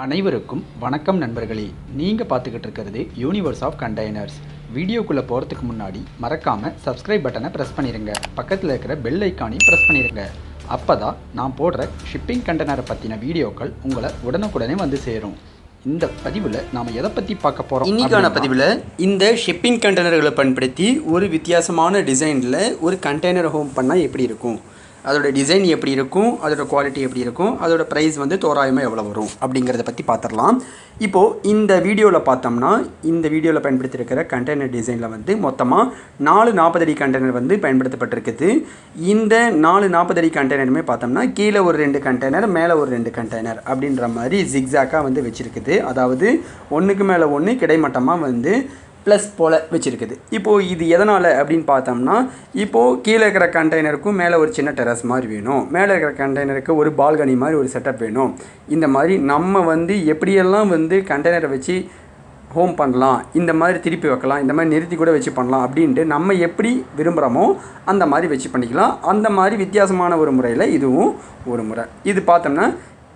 அனைவருக்கும் வணக்கம் நண்பர்களே. நீங்கள் பார்த்துக்கிட்டு இருக்கிறது யூனிவர்ஸ் ஆஃப் கண்டெய்னர்ஸ். வீடியோக்குள்ளே போகிறதுக்கு முன்னாடி மறக்காமல் சப்ஸ்கிரைப் பட்டனை ப்ரெஸ் பண்ணிடுங்க. பக்கத்தில் இருக்கிற பெல் ஐக்கானையும் ப்ரெஸ் பண்ணிடுங்க. அப்போ தான் நான் போடுற ஷிப்பிங் கண்டெய்னரை பற்றின வீடியோக்கள் உங்களை உடனுக்குடனே வந்து சேரும். இந்த பதிவில் நாம் எதை பற்றி பார்க்க போகிறோம்? இன்றைக்கான பதிவில் இந்த ஷிப்பிங் கண்டெய்னர்களை பயன்படுத்தி ஒரு வித்தியாசமான டிசைனில் ஒரு கண்டெய்னர் ஹோம் பண்ணால் எப்படி இருக்கும், அதோட டிசைன் எப்படி இருக்கும், அதோட குவாலிட்டி எப்படி இருக்கும், அதோட ப்ரைஸ் வந்து தோராயமாக எவ்வளோ வரும் அப்படிங்கிறத பற்றி பார்த்துடலாம். இப்போது இந்த வீடியோவில் பார்த்தோம்னா, இந்த வீடியோவில் பயன்படுத்தியிருக்கிற கண்டெய்னர் டிசைனில் வந்து மொத்தமாக 4 40 அடி கண்டெய்னர் வந்து பயன்படுத்தப்பட்டிருக்குது. இந்த 4 40 அடி கண்டெய்னருமே பார்த்தோம்னா கீழே ஒரு 2 கண்டெய்னர், மேலே ஒரு 2 கண்டெய்னர் அப்படின்ற மாதிரி ஜிக்ஸாக்காக வந்து வச்சுருக்குது. அதாவது ஒன்றுக்கு மேலே ஒன்று கிடைமட்டமாக வந்து ப்ளஸ் போல் வச்சுருக்குது. இப்போது இது எதனால் அப்படின்னு பார்த்தோம்னா, இப்போது கீழே இருக்கிற கண்டெய்னருக்கும் மேலே ஒரு சின்ன டெரஸ் மாதிரி வேணும், மேலே இருக்கிற கண்டெய்னருக்கு ஒரு பால்கனி மாதிரி ஒரு செட்டப் வேணும். இந்த மாதிரி நம்ம வந்து எப்படியெல்லாம் வந்து கண்டெய்னரை வச்சு ஹோம் பண்ணலாம், இந்த மாதிரி திருப்பி வைக்கலாம், இந்த மாதிரி நிறுத்தி கூட வச்சு பண்ணலாம் அப்படின்ட்டு நம்ம எப்படி விரும்புகிறோமோ அந்த மாதிரி வச்சு பண்ணிக்கலாம். அந்த மாதிரி வித்தியாசமான ஒரு முறையில் இதுவும் ஒரு முறை. இது பார்த்தோம்னா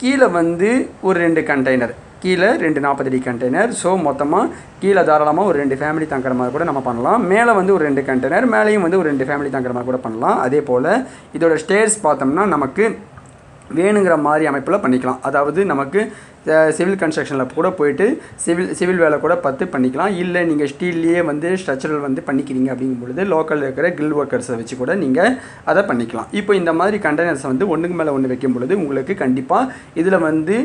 கீழே வந்து ஒரு 2 கண்டெய்னர், கீழே 2 40 அடி கண்டெய்னர். ஸோ மொத்தமாக கீழே தாராளமாக ஒரு 2 ஃபேமிலி தங்குற மாதிரி கூட நம்ம பண்ணலாம். மேலே வந்து ஒரு 2 கண்டெய்னர், மேலேயும் வந்து ஒரு 2 ஃபேமிலி தங்குற மாதிரி கூட பண்ணலாம். அதே போல் இதோட ஸ்டேர்ஸ் பார்த்தோம்னா நமக்கு வேணுங்கிற மாதிரி அமைப்பில் பண்ணிக்கலாம். அதாவது நமக்கு சிவில் கன்ஸ்ட்ரக்ஷனில் கூட போயிட்டு சிவில் வேலை கூட பார்த்து பண்ணிக்கலாம். இல்லை நீங்கள் ஸ்டீல்லையே வந்து ஸ்ட்ரக்சரல் வந்து பண்ணிக்கிறீங்க அப்படிங்கும் பொழுது லோக்கலில் இருக்கிற கில் ஒர்க்கர்ஸை வச்சு கூட நீங்கள் அதை பண்ணிக்கலாம். இப்போ இந்த மாதிரி கண்டெய்னர்ஸ் வந்து ஒன்றுக்கு மேலே ஒன்று வைக்கும் பொழுது உங்களுக்கு கண்டிப்பாக இதில் வந்து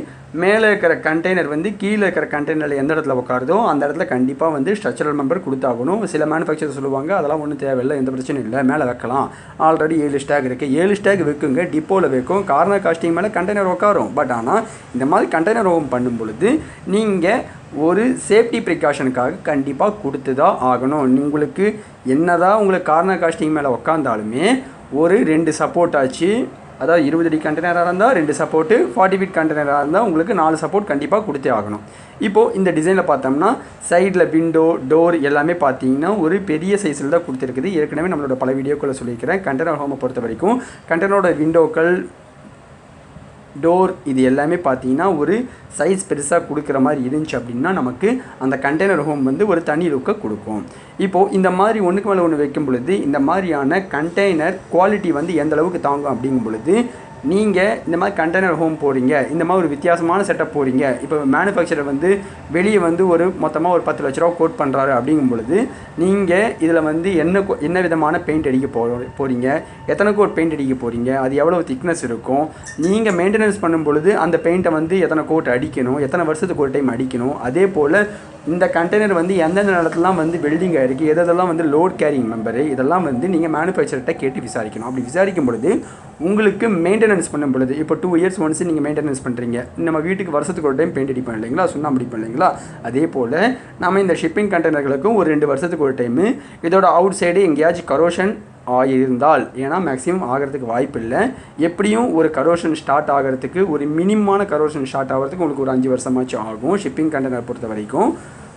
மேலே இருக்கிற கண்டெய்னர் வந்து கீழே இருக்கிற கண்டெய்னரில் எந்த இடத்துல உட்காருதோ அந்த இடத்துல கண்டிப்பாக வந்து ஸ்ட்ரக்சரல் மெம்பர் கொடுத்தாகணும். சில மேனுஃபேக்சர் சொல்லுவாங்க அதெல்லாம் ஒன்றும் தேவையில்லை, எந்த பிரச்சனையும் இல்லை, மேலே வைக்கலாம், ஆல்ரெடி 7 ஸ்டாக் இருக்குது, 7 ஸ்டாக் வைக்குங்க, டிப்போவில் வைக்கும், கார்னர் காஸ்டிங் மேலே கண்டெய்னர் உட்காரும். பட் ஆனால் இந்த மாதிரி கண்டெய்னர் ஹோம் பண்ணும் பொழுது நீங்கள் ஒரு சேஃப்டி ப்ரிகாஷனுக்காக கண்டிப்பாக கொடுத்து தான் ஆகணும். உங்களுக்கு என்னதான் உங்களுக்கு கார்னர் காஸ்டிங் மேலே உட்காந்தாலுமே ஒரு 2 சப்போர்ட் ஆச்சு, அதாவது 20 அடி கண்டெய்னராக இருந்தால் 2 சப்போர்ட்டு, 40 ஃபீட் கண்டெய்னராக இருந்தால் உங்களுக்கு 4 சப்போர்ட் கண்டிப்பாக கொடுத்தே ஆகணும். இப்போது இந்த டிசைனில் பார்த்தோம்னா சைடில் விண்டோ டோர் எல்லாமே பார்த்தீங்கன்னா ஒரு பெரிய சைஸில் தான் கொடுத்துருக்குது. ஏற்கனவே நம்மளோட பல வீடியோக்களை சொல்லியிருக்கிறேன். கண்டெய்னர் ஹோமை பொறுத்த வரைக்கும் கண்டெய்னரோட விண்டோக்கள், டோர் இது எல்லாமே பார்த்தீங்கன்னா ஒரு சைஸ் பெருசாக கொடுக்குற மாதிரி இருந்துச்சு அப்படின்னா நமக்கு அந்த கண்டெய்னர் ஹோம் வந்து ஒரு தனி லுக்கை கொடுக்கும். இப்போது இந்த மாதிரி ஒன்றுக்கு மேலே ஒன்று வைக்கும் பொழுது இந்த மாதிரியான கண்டெய்னர் குவாலிட்டி வந்து எந்த அளவுக்கு தாங்கும் அப்படிங்கும் பொழுது நீங்கள் இந்த மாதிரி கண்டெய்னர் ஹோம் போகிறீங்க, இந்த மாதிரி ஒரு வித்தியாசமான செட்டப் போகிறீங்க. இப்போ மேனுஃபேக்சரர் வந்து வெளியே வந்து ஒரு மொத்தமாக ஒரு 10 லட்ச ரூபா கோட் பண்ணுறாரு அப்படிங்கும் பொழுது நீங்கள் இதில் வந்து என்ன விதமான பெயிண்ட் அடிக்க போகிறீங்க, எத்தனை கோட் பெயிண்ட் அடிக்க போகிறீங்க, அது எவ்வளோ திக்னஸ் இருக்கும், நீங்கள் மெயின்டெனன்ஸ் பண்ணும் பொழுது அந்த பெயிண்ட்டை வந்து எத்தனை கோட் அடிக்கணும், எத்தனை வருஷத்துக்கு ஒரு டைம் அடிக்கணும். அதே போல் இந்த கண்டெய்னர் வந்து எந்தெந்த இடத்துலாம் வந்து வெல்டிங் ஆகிருக்கு, எதெல்லாம் வந்து லோட் கேரிங் மெம்பரு, இதெல்லாம் வந்து நீங்கள் மேனுஃபேக்சர்கிட்ட கேட்டு விசாரிக்கணும். அப்படி விசாரிக்கும் பொழுது உங்களுக்கு மெயின்டெனன்ஸ் பண்ணும் பொழுது இப்போ 2 இயர்ஸ் ஒன்ஸ் நீங்கள் மெயின்டெனன்ஸ் பண்ணுறீங்க, நம்ம வீட்டுக்கு வருஷத்துக்கு ஒரு டைம் பெயிண்ட் அடிப்போம் இல்லைங்களா, சுண்ணாம்பு அடிப்போம் இல்லைங்களா, அதே போல் நம்ம இந்த ஷிப்பிங் கண்டெய்னர்களுக்கும் ஒரு 2 வருஷத்துக்கு ஒரு டைமு இதோட அவுட் சைடு எங்கேயாச்சும் கரோஷன் ஆகியிருந்தால், ஏன்னா மேக்ஸிமம் ஆகிறதுக்கு வாய்ப்பு இல்லை, எப்படியும் ஒரு கரோஷன் ஸ்டார்ட் ஆகிறதுக்கு ஒரு மினிமமான கரோஷன் ஸ்டார்ட் ஆகிறதுக்கு உங்களுக்கு ஒரு 5 வருஷமாச்சும் ஆகும் ஷிப்பிங் கண்டெய்னர் பொறுத்த வரைக்கும்.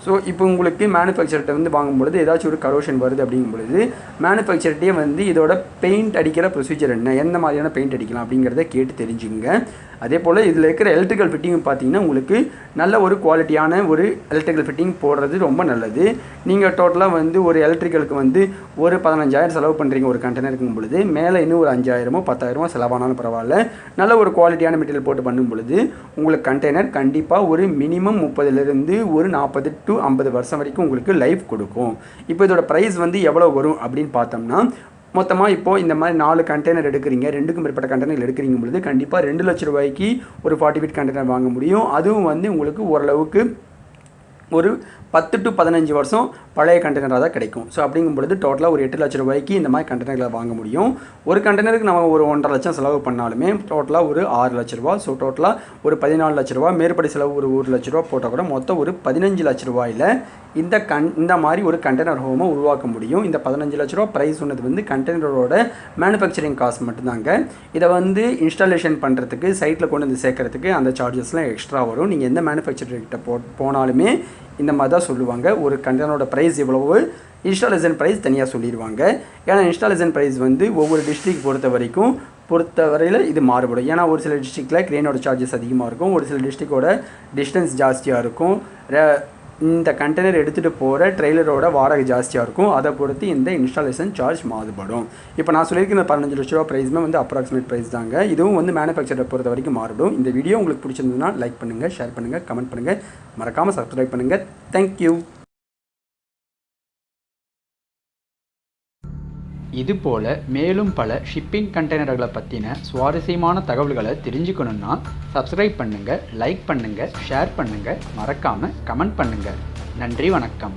ஸோ இப்போ உங்களுக்கு மேனுஃபேக்சர்கிட்ட வந்து வாங்கும்பொழுது ஏதாச்சும் ஒரு கரோஷன் வருது அப்படிங்கும் பொழுது மேனுஃபேக்சர்கிட்டே வந்து இதோட பெயிண்ட் அடிக்கிற ப்ரொசீஜர் என்ன, எந்த மாதிரியான பெயிண்ட் அடிக்கலாம் அப்படிங்கிறத கேட்டு தெரிஞ்சுங்க. அதே போல் இதில் இருக்கிற எலக்ட்ரிக்கல் ஃபிட்டிங் பார்த்தீங்கன்னா உங்களுக்கு நல்ல ஒரு குவாலிட்டியான ஒரு எலக்ட்ரிக்கல் ஃபிட்டிங் போடுறது ரொம்ப நல்லது. நீங்கள் டோட்டலாக வந்து ஒரு எலக்ட்ரிக்கலுக்கு வந்து ஒரு 15,000 செலவு பண்ணுறீங்க ஒரு கண்டெய்னருக்கும் பொழுது, மேலே இன்னும் ஒரு 5,000 10,000 செலவானாலும் பரவாயில்ல, நல்ல ஒரு குவாலிட்டியான மெட்டீரியல் போட்டு பண்ணும் பொழுது உங்களுக்கு கண்டெய்னர் கண்டிப்பாக ஒரு மினிமம் 30லேருந்து ஒரு 40 to 50 வருஷம் வரைக்கும் உங்களுக்கு லைஃப் கொடுக்கும். இப்போ இதோட ப்ரைஸ் வந்து எவ்வளோ வரும் அப்படின்னு பார்த்தோம்னா, மொத்தமாக இப்போது இந்த மாதிரி 4 கண்டெய்னர் எடுக்கிறீங்க, 2க்கும் மேற்பட்ட கண்டெய்னர் எடுக்கிறீங்க பொழுது கண்டிப்பாக 2 லட்ச ரூபாய்க்கு ஒரு 40 ஃபீட் கண்டெய்னர் வாங்க முடியும். அதுவும் வந்து உங்களுக்கு ஓரளவுக்கு ஒரு 10 to 15 வருஷம் பழைய கண்டெய்னராக தான் கிடைக்கும். ஸோ அப்படிங்கும் பொழுது டோட்டலாக ஒரு 8 லட்ச ரூபாய்க்கு இந்த மாதிரி கண்டெய்னர்களை வாங்க முடியும். ஒரு கண்டெய்னருக்கு நம்ம ஒரு 1.5 லட்சம் செலவு பண்ணாலுமே டோட்டலாக ஒரு 6 லட்ச ரூபா. ஸோ டோட்டலாக ஒரு 14 லட்ச ரூபா, மேற்படி செலவு ஒரு 1 லட்ச ரூபா போட்டால் கூட மொத்தம் ஒரு 15 லட்ச ரூபாயில் இந்த மாதிரி ஒரு கண்டெய்னர் ஹோமை உருவாக்க முடியும். இந்த 15 லட்ச ரூபா ப்ரைஸ் சொன்னது வந்து கண்டெய்னரோட மேனுஃபேக்சரிங் காஸ்ட் மட்டும்தாங்க. இதை வந்து இன்ஸ்டாலேஷன் பண்ணுறதுக்கு சைட்டில் கொண்டு வந்து சேர்க்கறதுக்கு அந்த சார்ஜஸ்லாம் எக்ஸ்ட்ரா வரும். நீங்கள் எந்த மேனுஃபேக்சர்கிட்ட போனாலுமே இந்த மாதிரி தான் சொல்லுவாங்க, ஒரு கண்டெய்னரோட ப்ரைஸ் இவ்வளவு, இன்ஸ்டாலேஷன் ப்ரைஸ் தனியாக சொல்லிடுவாங்க. ஏன்னா இன்ஸ்டாலேஷன் ப்ரைஸ் வந்து ஒவ்வொரு டிஸ்ட்ரிக்ட் பொறுத்த வரைக்கும் பொறுத்தவரையில் இது மாறுபடும். ஏன்னா ஒரு சில டிஸ்ட்ரிக்டில் க்ரெயினோட சார்ஜஸ் அதிகமாக இருக்கும், ஒரு சில டிஸ்ட்ரிக்டோட டிஸ்டன்ஸ் ஜாஸ்தியாக இருக்கும், இந்த கண்டெய்னர் எடுத்துகிட்டு போகிற ட்ரெய்லரோட வாடகை ஜாஸ்தியாக இருக்கும். அதை பொறுத்து இந்த இன்ஸ்டாலேஷன் சார்ஜ் மாறுபடும். இப்போ நான் சொல்லியிருக்கிற 15 லட்ச ரூபா ப்ரைஸுமே வந்து அப்ராக்சிமேட் ப்ரைஸ் தாங்க. இதுவும் வந்து மேனுஃபேக்சரை பொறுத்த வரைக்கும் மாறுபடும். இந்த வீடியோ உங்களுக்கு பிடிச்சிருந்ததுன்னா லைக் பண்ணுங்கள், ஷேர் பண்ணுங்கள், கமெண்ட் பண்ணுங்கள், மறக்காமல் சப்ஸ்கிரைப் பண்ணுங்கள். தேங்க்யூ. இதுபோல் மேலும் பல ஷிப்பிங் கண்டெய்னர்களை பற்றின சுவாரஸ்யமான தகவல்களை தெரிஞ்சுக்கணுன்னா சப்ஸ்கிரைப் பண்ணுங்கள், லைக் பண்ணுங்கள், ஷேர் பண்ணுங்கள், மறக்காமல் கமெண்ட் பண்ணுங்கள். நன்றி, வணக்கம்.